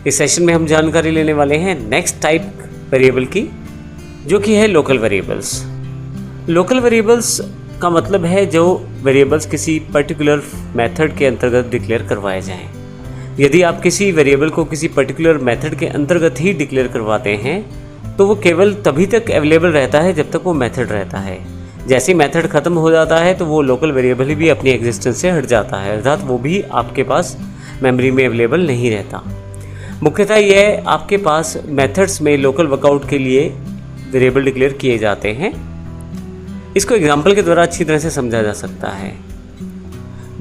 इस सेशन में हम जानकारी लेने वाले हैं नेक्स्ट टाइप वेरिएबल की, जो कि है लोकल वेरिएबल्स। लोकल वेरिएबल्स का मतलब है जो वेरिएबल्स किसी पर्टिकुलर मेथड के अंतर्गत डिक्लेयर करवाए जाएं। यदि आप किसी वेरिएबल को किसी पर्टिकुलर मेथड के अंतर्गत ही डिक्लेयर करवाते हैं तो वो केवल तभी तक अवेलेबल रहता है जब तक वो मेथड रहता है। जैसे ही मेथड ख़त्म हो जाता है तो वो लोकल वेरिएबल भी अपनी एग्जिस्टेंस से हट जाता है, अर्थात वो भी आपके पास मेमोरी में अवेलेबल नहीं रहता। मुख्यतः यह आपके पास मेथड्स में लोकल वर्कआउट के लिए वेरिएबल डिक्लेयर किए जाते हैं। इसको एग्जांपल के द्वारा अच्छी तरह से समझा जा सकता है।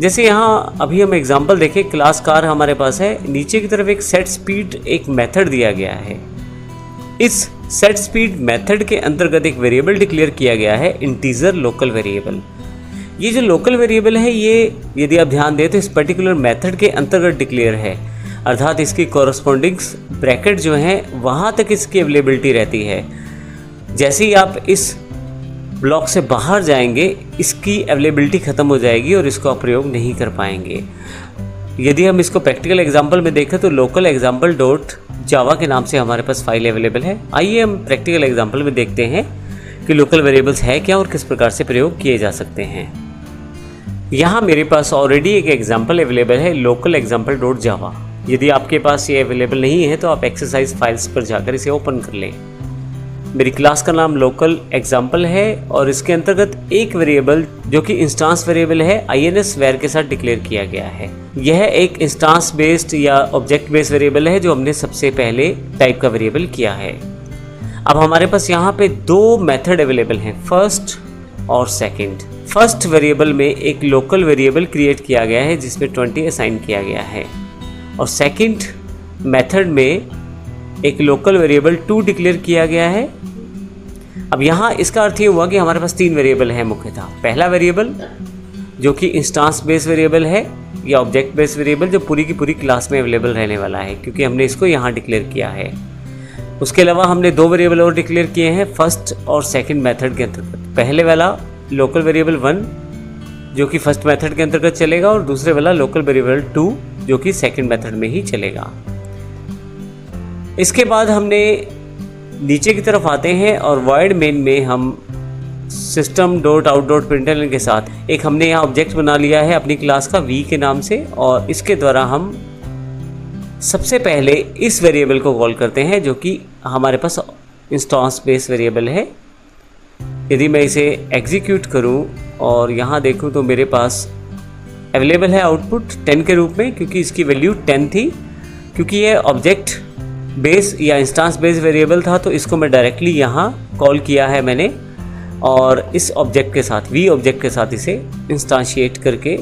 जैसे यहाँ अभी हम एग्जांपल देखें, क्लास कार हमारे पास है, नीचे की तरफ एक सेट स्पीड एक मेथड दिया गया है। इस सेट स्पीड मेथड के अंतर्गत एक वेरिएबल डिक्लेयर किया गया है, इंटीजर लोकल वेरिएबल। ये जो लोकल वेरिएबल है ये यदि आप ध्यान दें तो इस पर्टिकुलर मेथड के अंतर्गत डिक्लेयर है, अर्थात इसकी कॉरस्पॉन्डिंग्स ब्रैकेट जो हैं वहाँ तक इसकी अवेलेबिलिटी रहती है। जैसे ही आप इस ब्लॉक से बाहर जाएंगे इसकी अवेलेबिलिटी ख़त्म हो जाएगी और इसको आप प्रयोग नहीं कर पाएंगे। यदि हम इसको प्रैक्टिकल एग्जांपल में देखें तो लोकल एग्जाम्पल डॉट जावा के नाम से हमारे पास फाइल अवेलेबल है। आइए हम प्रैक्टिकल एग्जांपल में देखते हैं कि लोकल वेरिएबल्स है क्या और किस प्रकार से प्रयोग किए जा सकते हैं। यहाँ मेरे पास ऑलरेडी एक एग्जाम्पल अवेलेबल है, लोकल एग्जाम्पल डॉट जावा। यदि आपके पास ये अवेलेबल नहीं है तो आप एक्सरसाइज फाइल्स पर जाकर इसे ओपन कर लें। मेरी क्लास का नाम लोकल एग्जाम्पल है और इसके अंतर्गत एक वेरिएबल जो कि इंस्टांस वेरिएबल है INS वेर के साथ डिक्लेयर किया गया है। यह एक इंस्टांस बेस्ड या ऑब्जेक्ट बेस्ड वेरिएबल है जो हमने सबसे पहले टाइप का वेरिएबल किया है। अब हमारे पास यहाँ पे दो मेथड अवेलेबल हैं, फर्स्ट और सेकंड। फर्स्ट वेरिएबल में एक लोकल वेरिएबल क्रिएट किया गया है जिसमें 20 असाइन किया गया है और सेकंड मेथड में एक लोकल वेरिएबल 2 डिक्लेयर किया गया है। अब यहाँ इसका अर्थ ये हुआ कि हमारे पास 3 वेरिएबल हैं मुख्यतः। पहला वेरिएबल जो कि इंस्टांस बेस्ड वेरिएबल है या ऑब्जेक्ट बेस्ड वेरिएबल जो पूरी की पूरी क्लास में अवेलेबल रहने वाला है क्योंकि हमने इसको यहाँ डिक्लेयर किया है। उसके अलावा हमने 2 वेरिएबल और डिक्लेयर किए हैं फर्स्ट और सेकंड मेथड के अंतर्गत। पहले वाला लोकल वेरिएबल 1 जो कि फर्स्ट मेथड के अंतर्गत चलेगा और दूसरे वाला लोकल वेरिएबल 2 जो कि सेकंड मेथड में ही चलेगा। इसके बाद हमने नीचे की तरफ आते हैं और वॉइड मेन में हम system dot out dot println के साथ एक हमने यहाँ ऑब्जेक्ट बना लिया है अपनी क्लास का v के नाम से और इसके द्वारा हम सबसे पहले इस वेरिएबल को कॉल करते हैं जो कि हमारे पास इंस्टांस बेस्ड वेरिएबल है। यदि मैं इसे एग्जीक्यूट करूं और यहाँ देखूं तो मेरे पास अवेलेबल है आउटपुट 10 के रूप में क्योंकि इसकी वैल्यू 10 थी। क्योंकि ये ऑब्जेक्ट बेस या इंस्टांस बेस वेरिएबल था तो इसको मैं डायरेक्टली यहाँ कॉल किया है मैंने और इस ऑब्जेक्ट के साथ v ऑब्जेक्ट के साथ इसे इंस्टांशिएट करके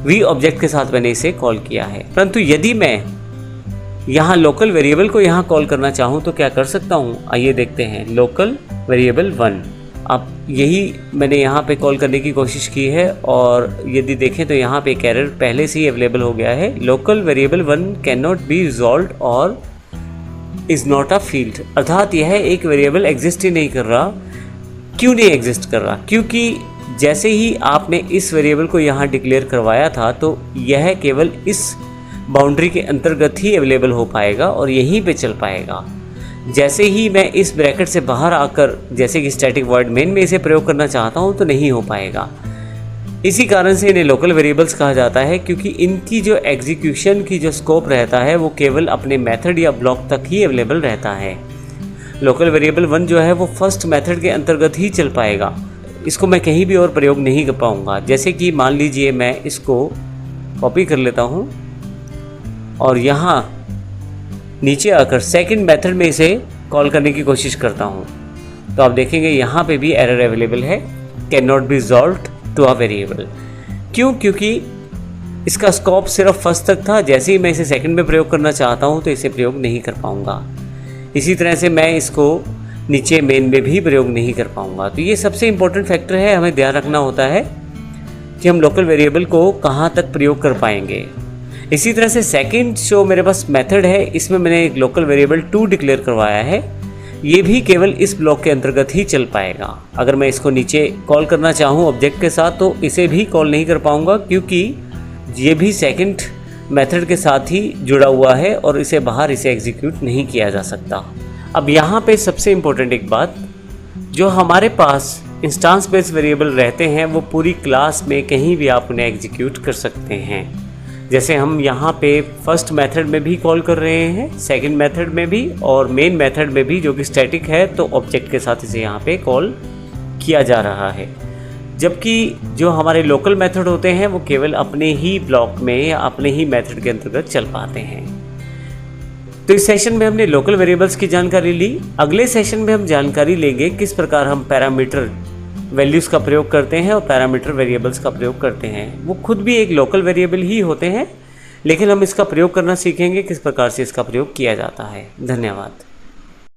v ऑब्जेक्ट के साथ मैंने इसे कॉल किया है। परंतु यदि मैं यहाँ लोकल वेरिएबल को यहाँ कॉल करना चाहूँ तो क्या कर सकता हूँ, आइए देखते हैं। लोकल वेरिएबल 1 अब यही मैंने यहाँ पे कॉल करने की कोशिश की है और यदि देखें तो यहाँ पे एक एरर पहले से ही अवेलेबल हो गया है, local variable 1 can not be resolved और इज़ नॉट अ फील्ड, अर्थात यह एक वेरिएबल एग्जिस्ट ही नहीं कर रहा। क्यों नहीं एग्जिस्ट कर रहा? क्योंकि जैसे ही आपने इस वेरिएबल को यहाँ डिक्लेयर करवाया था तो यह केवल इस बाउंड्री के अंतर्गत ही अवेलेबल हो पाएगा और यहीं पे चल पाएगा। जैसे ही मैं इस ब्रैकेट से बाहर आकर जैसे कि स्टैटिक वॉइड मेन में इसे प्रयोग करना चाहता हूँ तो नहीं हो पाएगा। इसी कारण से इन्हें लोकल वेरिएबल्स कहा जाता है क्योंकि इनकी जो एग्जीक्यूशन की जो स्कोप रहता है वो केवल अपने मेथड या ब्लॉक तक ही अवेलेबल रहता है। लोकल वेरिएबल 1 जो है वो फर्स्ट मेथड के अंतर्गत ही चल पाएगा, इसको मैं कहीं भी और प्रयोग नहीं कर पाऊँगा। जैसे कि मान लीजिए मैं इसको कॉपी कर लेता हूँ और यहाँ नीचे आकर सेकंड मेथड में इसे कॉल करने की कोशिश करता हूँ तो आप देखेंगे यहाँ पे भी एरर अवेलेबल है, can not be resolved to a variable. क्यों? क्योंकि इसका स्कोप सिर्फ फर्स्ट तक था। जैसे ही मैं इसे सेकंड में प्रयोग करना चाहता हूँ तो इसे प्रयोग नहीं कर पाऊँगा। इसी तरह से मैं इसको नीचे मेन में भी प्रयोग नहीं कर पाऊँगा। तो ये सबसे इम्पोर्टेंट फैक्टर है, हमें ध्यान रखना होता है कि हम लोकल वेरिएबल को कहाँ तक प्रयोग कर पाएंगे। इसी तरह से सेकंड जो मेरे पास मेथड है इसमें मैंने एक लोकल वेरिएबल 2 डिक्लेयर करवाया है, ये भी केवल इस ब्लॉक के अंतर्गत ही चल पाएगा। अगर मैं इसको नीचे कॉल करना चाहूँ ऑब्जेक्ट के साथ तो इसे भी कॉल नहीं कर पाऊँगा क्योंकि ये भी सेकंड मेथड के साथ ही जुड़ा हुआ है और इसे बाहर इसे एग्जीक्यूट नहीं किया जा सकता। अब यहाँ पे सबसे इम्पोर्टेंट एक बात, जो हमारे पास इंस्टेंस बेस्ड वेरिएबल रहते हैं वो पूरी क्लास में कहीं भी आप उन्हें एग्जीक्यूट कर सकते हैं। जैसे हम यहाँ पे फर्स्ट मेथड में भी कॉल कर रहे हैं, सेकंड मेथड में भी और मेन मेथड में भी, जो कि स्टैटिक है, तो ऑब्जेक्ट के साथ इसे यहाँ पे कॉल किया जा रहा है। जबकि जो हमारे लोकल मेथड होते हैं वो केवल अपने ही ब्लॉक में या अपने ही मेथड के अंतर्गत चल पाते हैं। तो इस सेशन में हमने लोकल वेरिएबल्स की जानकारी ली। अगले सेशन में हम जानकारी लेंगे किस प्रकार हम पैरामीटर वैल्यूज़ का प्रयोग करते हैं और पैरामीटर वेरिएबल्स का प्रयोग करते हैं। वो खुद भी एक लोकल वेरिएबल ही होते हैं, लेकिन हम इसका प्रयोग करना सीखेंगे, किस प्रकार से इसका प्रयोग किया जाता है। धन्यवाद।